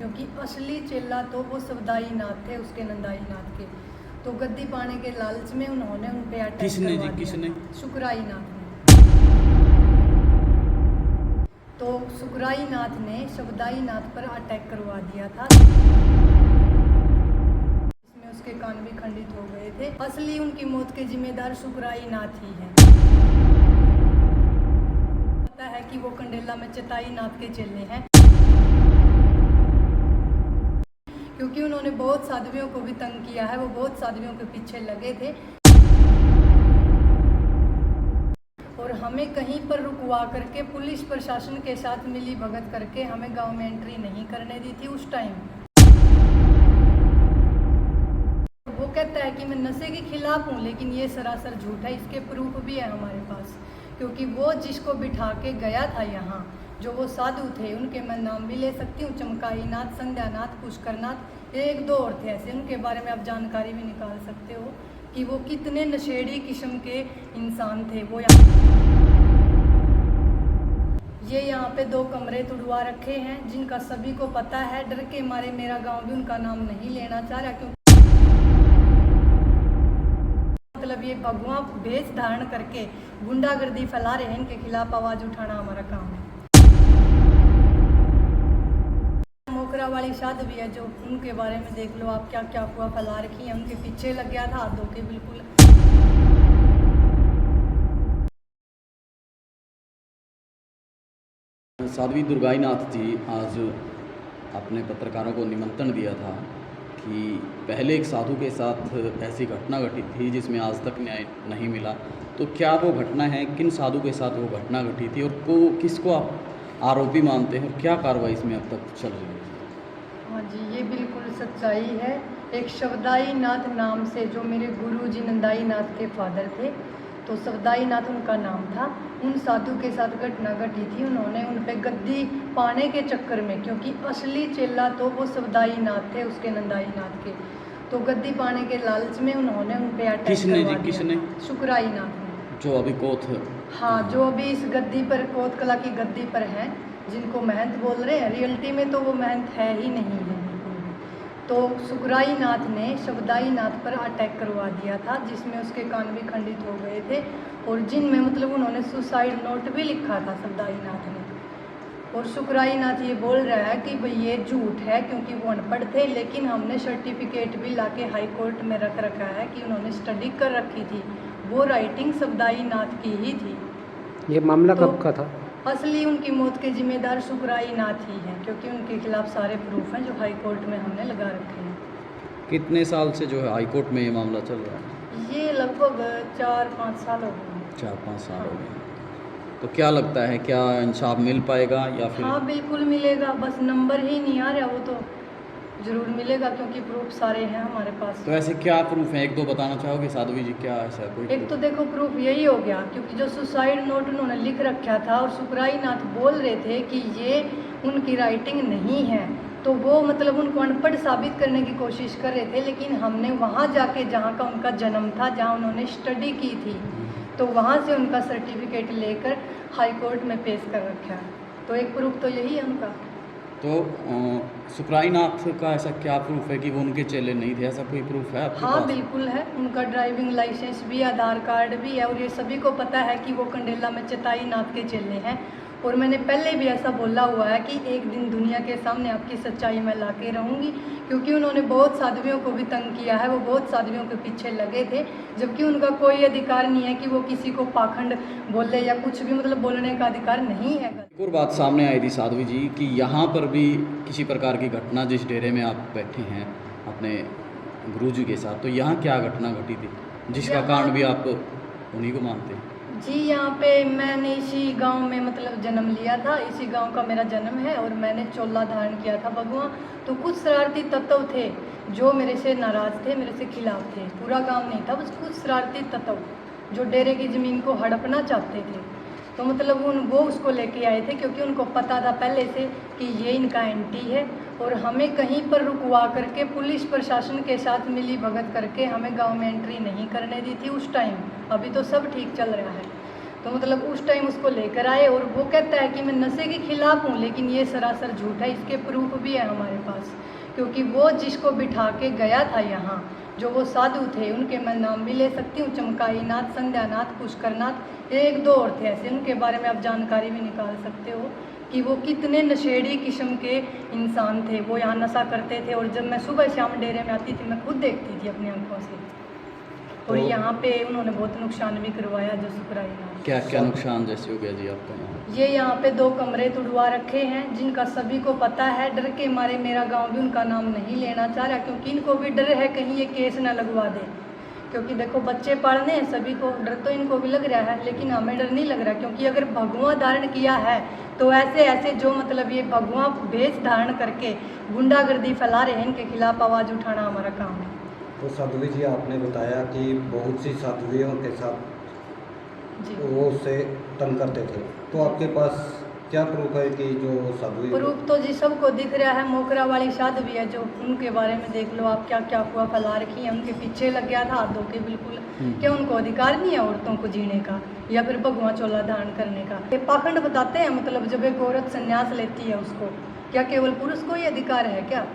क्योंकि असली चेला तो वो सवदाई नाथ थे उसके नंदाई नाथ के। तो गद्दी पाने के लालच में उन्होंने उन पे अटैक किसने करवा जी दिया किसने? था। सुकराई नाथ ने। तो सुकराई नाथ ने सवदाई नाथ पर अटैक करवा दिया था, इसमें उसके कान भी खंडित हो गए थे। असली उनकी मौत के जिम्मेदार सुकराई नाथ ही हैं। पता है कि वो कंडेला में चेताई नाथ के चेले हैं, क्योंकि उन्होंने बहुत साध्वियों को भी तंग किया है। वो बहुत साध्वियों के पीछे लगे थे और हमें कहीं पर रुकवा करके पुलिस प्रशासन के साथ मिली भगत करके हमें गांव में एंट्री नहीं करने दी थी उस टाइम। वो कहता है कि मैं नशे के खिलाफ हूँ, लेकिन ये सरासर झूठ है। इसके प्रूफ भी है हमारे पास, क्योंकि वो जिसको बिठा के गया था यहाँ, जो वो साधु थे, उनके मैं नाम भी ले सकती हूँ। चमकाई नाथ, संध्यानाथ, पुष्करनाथ, एक दो और थे ऐसे। उनके बारे में आप जानकारी भी निकाल सकते हो कि वो कितने नशेड़ी किस्म के इंसान थे। वो ये यहाँ पे 2 कमरे तुड़वा रखे हैं, जिनका सभी को पता है। डर के मारे मेरा गांव भी उनका नाम नहीं लेना चाह रहा, क्योंकि मतलब ये भगवा भेष धारण करके गुंडागर्दी फैला रहे हैं। इनके खिलाफ आवाज उठाना हमारा काम है। मोकरा वाली साध भी है, जो उनके बारे में देख लो आप, क्या क्या हुआ फैला रखी है। उनके पीछे लग गया था हाथ धो के बिल्कुल। साध्वी दुर्गाईनाथ जी आज अपने पत्रकारों को निमंत्रण दिया था कि पहले एक साधु के साथ ऐसी घटना घटी थी जिसमें आज तक न्याय नहीं मिला। तो क्या वो घटना है, किन साधु के साथ वो घटना घटी थी और किसको आप आरोपी मानते हैं और क्या कार्रवाई इसमें अब तक चल रही है? हाँ जी, ये बिल्कुल सच्चाई है। एक सवदाई नाथ नाम से, जो मेरे गुरु जी नंदाई नाथ के फादर थे, तो सवदाई नाथ उनका नाम था। उन साधु के साथ घटना घटी थी। उन्होंने उन पे गद्दी पाने के चक्कर में, क्योंकि असली चेला तो वो सवदाई नाथ थे उसके नंदाई नाथ के, तो गद्दी पाने के लालच में उन्होंने उन पे अटैक करवा दिया। किसने? सुकराई नाथ ने, जो अभी कोथ। हाँ, जो अभी इस गद्दी पर, कोत कला की गद्दी पर हैं, जिनको महंत बोल रहे हैं, रियलिटी में तो वो महंत है ही नहीं है बिल्कुल भी। तो सुकराई नाथ ने सवदाई नाथ पर अटैक करवा दिया था, जिसमें उसके कान भी खंडित हो गए थे और जिनमें मतलब उन्होंने सुसाइड नोट भी लिखा था सवदाई नाथ ने। और सुकराई नाथ ये बोल रहा है कि भाई ये झूठ है, क्योंकि वो अनपढ़ थे, लेकिन हमने सर्टिफिकेट भी लाके हाई कोर्ट में रख रखा है कि उन्होंने स्टडी कर रखी थी। वो राइटिंग सवदाई नाथ की ही थी। ये मामला तो कब का था? असली उनकी मौत के जिम्मेदार सुकराई नाथ ही हैं, क्योंकि उनके खिलाफ सारे प्रूफ हैं जो हाई कोर्ट में हमने लगा रखे हैं। कितने साल से जो है हाई कोर्ट में ये मामला चल रहा है? ये लगभग 4-5 साल हो गए। 4-5 साल हो गए। तो क्या लगता है, क्या इंसाफ मिल पाएगा या फिर? हाँ, बिल्कुल मिलेगा, बस नंबर ही नहीं आ रहा। वो तो ज़रूर मिलेगा, क्योंकि प्रूफ सारे हैं हमारे पास। तो ऐसे क्या प्रूफ है, एक दो बताना चाहोगे साध्वी जी? क्या ऐसा कोई एक तो देखो प्रूफ यही हो गया, क्योंकि जो सुसाइड नोट उन्होंने लिख रखा था और सुकराई नाथ बोल रहे थे कि ये उनकी राइटिंग नहीं है, तो वो मतलब उनको अनपढ़ साबित करने की कोशिश कर रहे थे। लेकिन हमने वहाँ जाके, जहाँ का उनका जन्म था, जहाँ उन्होंने स्टडी की थी, तो वहाँ से उनका सर्टिफिकेट लेकर हाई कोर्ट में पेश कर रखा है। तो एक प्रूफ तो यही है उनका। तो सुकराई नाथ का ऐसा क्या प्रूफ है कि वो उनके चेले नहीं थे? ऐसा कोई प्रूफ है आपके हाँ, पास? बिल्कुल है। उनका ड्राइविंग लाइसेंस भी, आधार कार्ड भी है, और ये सभी को पता है कि वो कंडेला में चेताई नाथ के चेले हैं। और मैंने पहले भी ऐसा बोला हुआ है कि एक दिन दुनिया के सामने आपकी सच्चाई मैं ला के रहूँगी, क्योंकि उन्होंने बहुत साध्वियों को भी तंग किया है। वो बहुत साध्वियों के पीछे लगे थे, जबकि उनका कोई अधिकार नहीं है कि वो किसी को पाखंड बोले या कुछ भी, मतलब बोलने का अधिकार नहीं है। एक और बात सामने आई थी साध्वी जी कि यहाँ पर भी किसी प्रकार की घटना, जिस डेरे में आप बैठे हैं अपने गुरुजी के साथ, तो यहाँ क्या घटना घटी थी जिसका कारण भी आप उन्हीं को मानते हैं? जी, यहाँ पे मैंने इसी गांव में मतलब जन्म लिया था। इसी गांव का मेरा जन्म है और मैंने चोला धारण किया था भगवा। तो कुछ शरारती तत्व थे जो मेरे से नाराज़ थे, मेरे से खिलाफ थे। पूरा गांव नहीं था, बस कुछ शरारती तत्व जो डेरे की ज़मीन को हड़पना चाहते थे। तो मतलब वो उसको लेके आए थे, क्योंकि उनको पता था पहले से कि ये इनका एंटी है और हमें कहीं पर रुकवा करके पुलिस प्रशासन के साथ मिली भगत करके हमें गांव में एंट्री नहीं करने दी थी उस टाइम। अभी तो सब ठीक चल रहा है। तो मतलब उस टाइम उसको लेकर आए और वो कहता है कि मैं नशे के खिलाफ हूँ, लेकिन ये सरासर झूठ है। इसके प्रूफ भी है हमारे पास, क्योंकि वो जिसको बिठा के गया था यहाँ, जो वो साधु थे, उनके मैं नाम भी ले सकती हूँ, चमकाई नाथ, संध्यानाथ, पुष्करनाथ, एक दो और थे ऐसे, उनके बारे में आप जानकारी भी निकाल सकते हो कि वो कितने नशेड़ी किस्म के इंसान थे। वो यहाँ नशा करते थे और जब मैं सुबह शाम डेरे में आती थी मैं खुद देखती थी अपनी आंखों से। और तो यहाँ पे उन्होंने बहुत नुकसान भी करवाया जो सुकराई नाथ। क्या क्या नुकसान जैसे हो गया जी आपका यहाँ? ये यहाँ पे 2 कमरे तुड़वा रखे हैं जिनका सभी को पता है। डर के मारे मेरा गांव भी उनका नाम नहीं लेना चाह रहा, क्योंकि इनको भी डर है कहीं ये केस ना लगवा दे। क्योंकि देखो बच्चे पढ़ने हैं, सभी को डर तो इनको भी लग रहा है, लेकिन हमें डर नहीं लग रहा, क्योंकि अगर भगवा धारण किया है तो ऐसे ऐसे जो मतलब ये भगवा भेष धारण करके गुंडागर्दी फैला रहे हैं, इनके खिलाफ आवाज़ उठाना हमारा काम है। तो साध्वी जी, आपने बताया कि बहुत सी साध्वियों के साथ जी, वो उससे तंग करते थे, तो आपके पास क्या प्रूफ है कि जो साध्वी? प्रूफ तो जी सबको दिख रहा है। मोकरा वाली साध्वी है जो, उनके बारे में देख लो आप, क्या क्या अफवाह फैला रखी है। उनके पीछे लग गया था हाथ धो के बिल्कुल। क्या उनको अधिकार नहीं है औरतों को जीने का या फिर भगवा चोला धारण करने का? ये पाखंड बताते हैं। मतलब जब एक औरत संन्यास लेती है उसको क्या केवल पुरुष को ही अधिकार है क्या?